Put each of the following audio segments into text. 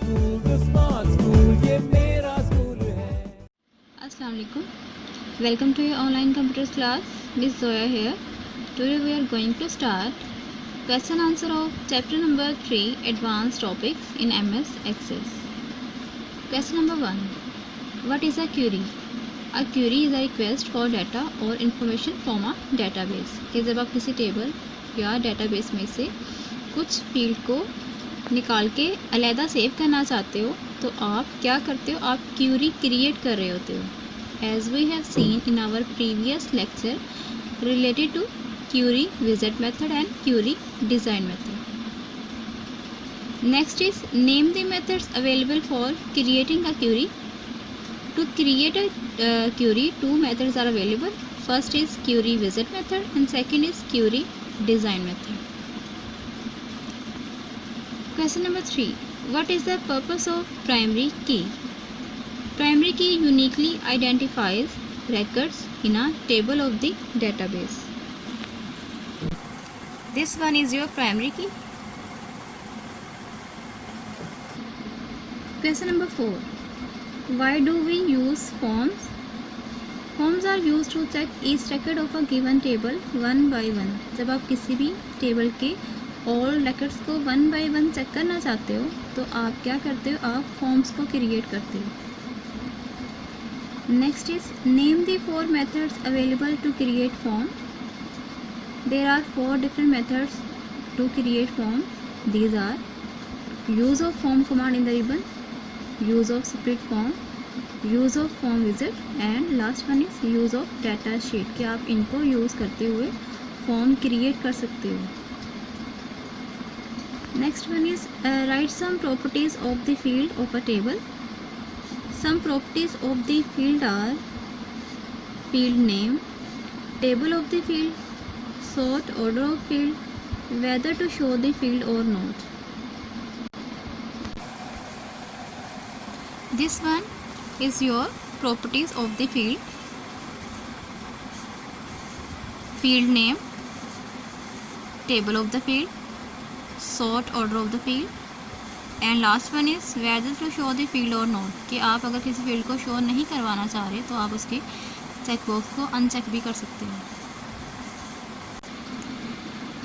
Assalamu alaikum. Welcome to your online computers class. Miss Zoya here. Today we are going to start question answer of chapter number 3 advanced topics in MS Access. Question number 1. What is a query? A query is a request for data or information from a database. कि जब आप किसी table या database में से कुछ field को निकाल के अलहदा सेव करना चाहते हो तो आप क्या करते हो, आप क्यूरी क्रिएट कर रहे होते हो. As we have seen in our previous lecture related to query wizard method and query design method. Next is name the methods available for creating a query. To create a query, two methods are available. First is query wizard method and second is query design method. Question number 3. What is the purpose of primary key? Primary key uniquely identifies records in a table of the database. This one is your primary key. Question number 4. Why do we use forms? Forms are used to check each record of a given table one by one. जब आप किसी भी table के all records को one by one check करना चाहते हो तो आप क्या करते हो, आप फॉर्म्स को क्रिएट करते हो. Next is name the 4 methods available to create form. There are 4 different methods to create form. These are use of form command in the ribbon, use of split form, use of form wizard and last one is use of data sheet. कि आप इनको use करते हुए form create कर सकते हो. Next one is write some properties of the field of a table. Some properties of the field are field name, table of the field, sort order of field, whether to show the field or not. This one is your properties of the field. Field name, table of the field, sort order of the field and last one is whether to show the field or not. कि आप अगर किसी field को show नहीं करवाना चाह रहे तो आप उसके चेक बॉक्स को अनचेक भी कर सकते हो.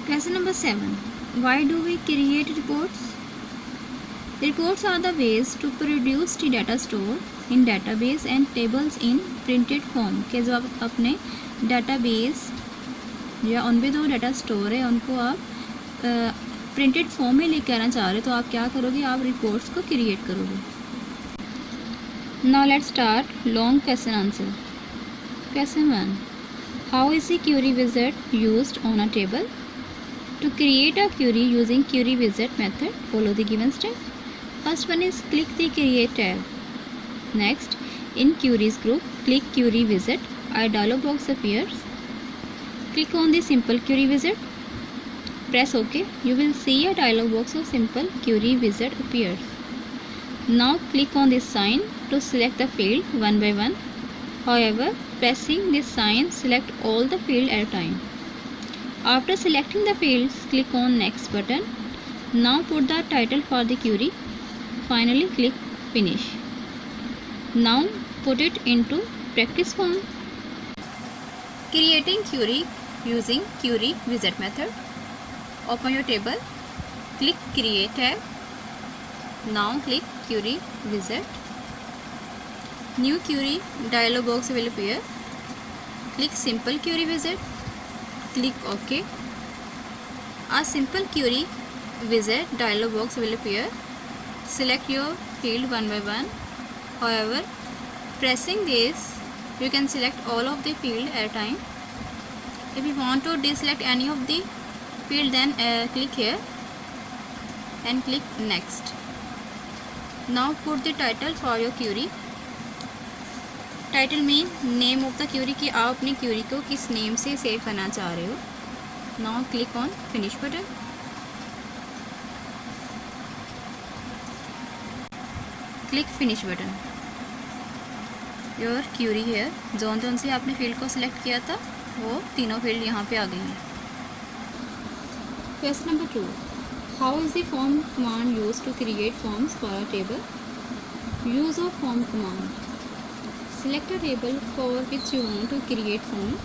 Question number 7. Why do we create reports? Reports are the ways to produce the data store in database and tables in printed form. कि जब आप अपने डाटाबेस या उन भी जो डाटा स्टोर है उनको आप प्रिंटेड फॉर्म में लेके आना चाह रहे हो तो आप क्या करोगे, आप रिपोर्ट्स को क्रिएट करोगे. Now let's start long question answer. Question 1. How is the query wizard used on a table? To create a query using query wizard method follow the given step. First one is click the create tab. Next, in queries group click query wizard. A dialog box appears. Click on the simple query wizard. Press OK. You will see a dialog box of simple query wizard appears. Now click on this sign to select the field one by one. However, pressing this sign select all the field at a time. After selecting the fields, click on next button. Now put the title for the query. Finally click finish. Now put it into practice form. Creating query using query wizard method. Open your table, click create tab. Now click query wizard. New query dialog box will appear. Click simple query wizard. Click OK. A simple query wizard dialog box will appear. Select your field one by one. However, pressing this you can select all of the field at a time. If you want to deselect any of the field then click here and click next. Now put the title for your query. Title mean name of the query कि आप अपनी Curie को किस name से save करना चाह रहे हो. Now click on finish button. Click finish button. Your query here. जौन से आपने फील्ड को सिलेक्ट किया था वो तीनों फील्ड यहाँ पे आ गई हैं. Question number 2. How is the form command used to create forms for a table? Use of form command. Select a table for which you want to create form.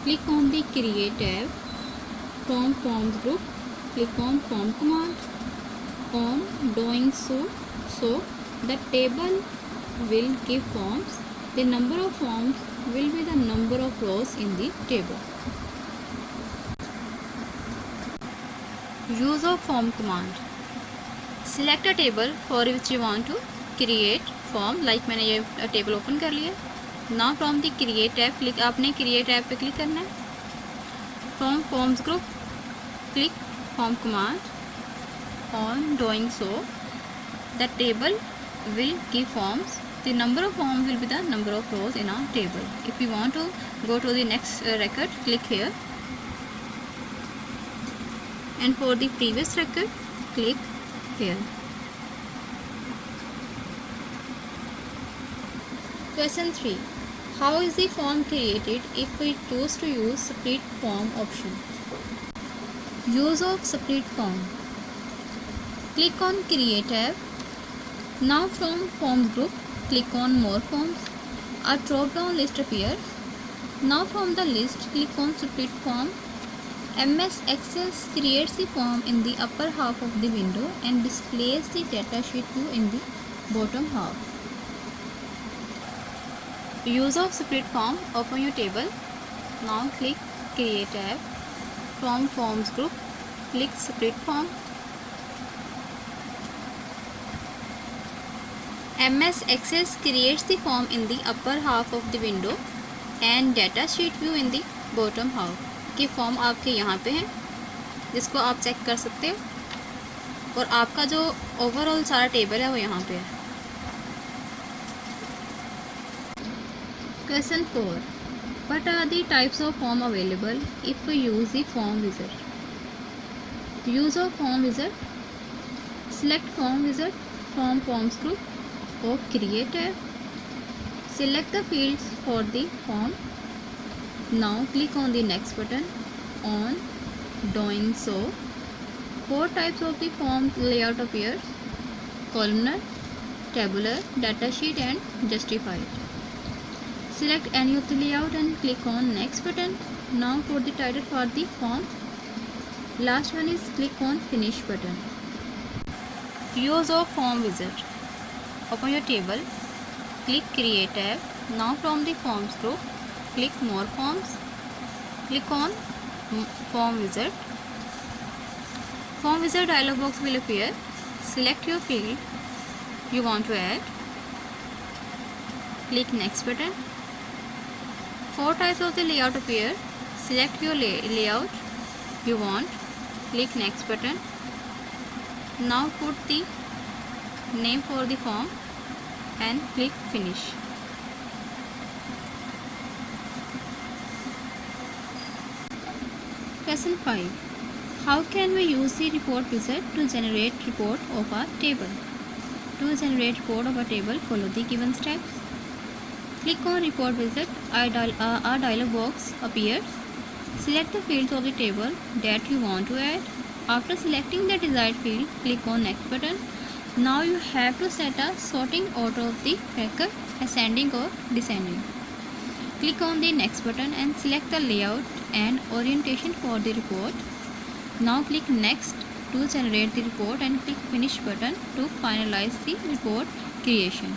Click on the Create tab. From Forms group, click on Form command. On doing so, the table will give forms. The number of forms will be the number of rows in the table. Use of form command. Select a table for which you want to create form. Like मैंने ये table open कर लिया. Now from the Create tab, click आपने Create tab पे click करना है. From Forms group, click Form command. On doing so, the table will give forms. The number of forms will be the number of rows in our table. If you want to go to the next record, click here. And for the previous record, click here. Question 3. How is the form created if we choose to use split form option? Use of split form. Click on Create tab. Now from Forms group, click on More Forms. A drop down list appears. Now from the list, click on Split Form. MS Access creates the form in the upper half of the window and displays the datasheet view in the bottom half. Use of split form. Open your table. Now click Create tab. From Forms group, click Split Form. MS Access creates the form in the upper half of the window and datasheet view in the bottom half. कि form आपके यहाँ पे है जिसको आप check कर सकते हो और आपका जो ओवरऑल सारा टेबल है वो यहाँ पे है. Question 4. What are the types of form available if we use the form wizard? Use of form wizard. Select form wizard from Forms group or Create tab. Select the fields for the form. Now click on the next button. On doing so, 4 types of the form layout appears: columnar, tabular, datasheet and justified. Select any of the layout and click on next button. Now for the title for the form. Last one is click on finish button. Use of form wizard. Open your table, click Create tab. Now from the Forms group, click More Forms. Click on Form Wizard. Form Wizard dialog box will appear. Select your field you want to add. Click Next button. 4 types of the layout appear. Select your layout you want. Click Next button. Now put the name for the form and click Finish. Question 5. How can we use the report wizard to generate report of a table? To generate report of a table, follow the given steps. Click on Report Wizard. A dialog box appears. Select the fields of the table that you want to add. After selecting the desired field, click on Next button. Now you have to set a sorting order of the record, ascending or descending. Click on the Next button and select the layout and orientation for the report. Now click Next to generate the report and click Finish button to finalize the report creation.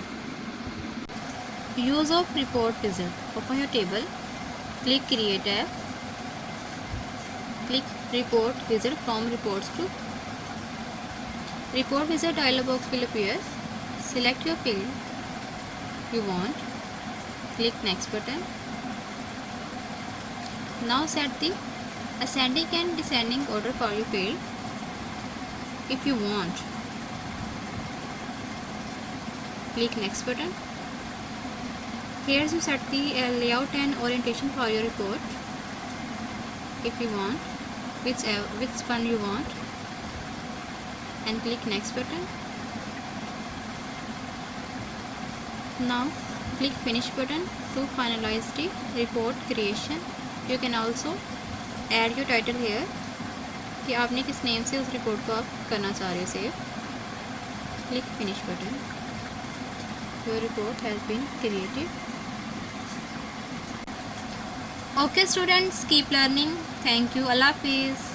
Use of Report Wizard. Open your table, click Create tab, click Report Wizard from Reports group. Report Wizard dialog box will appear. Select your field you want. Click Next button. Now set the ascending and descending order for your field if you want. Click Next button. Here you set the layout and orientation for your report if you want, which one you want, and click Next button. Now click Finish button to finalize the report creation. You can also add your title here कि आपने किस name से उस report को आप करना चाह रहे हो save. Click finish button. Your report has been created. Okay students, keep learning. Thank you. अल्लाह हाफिज़।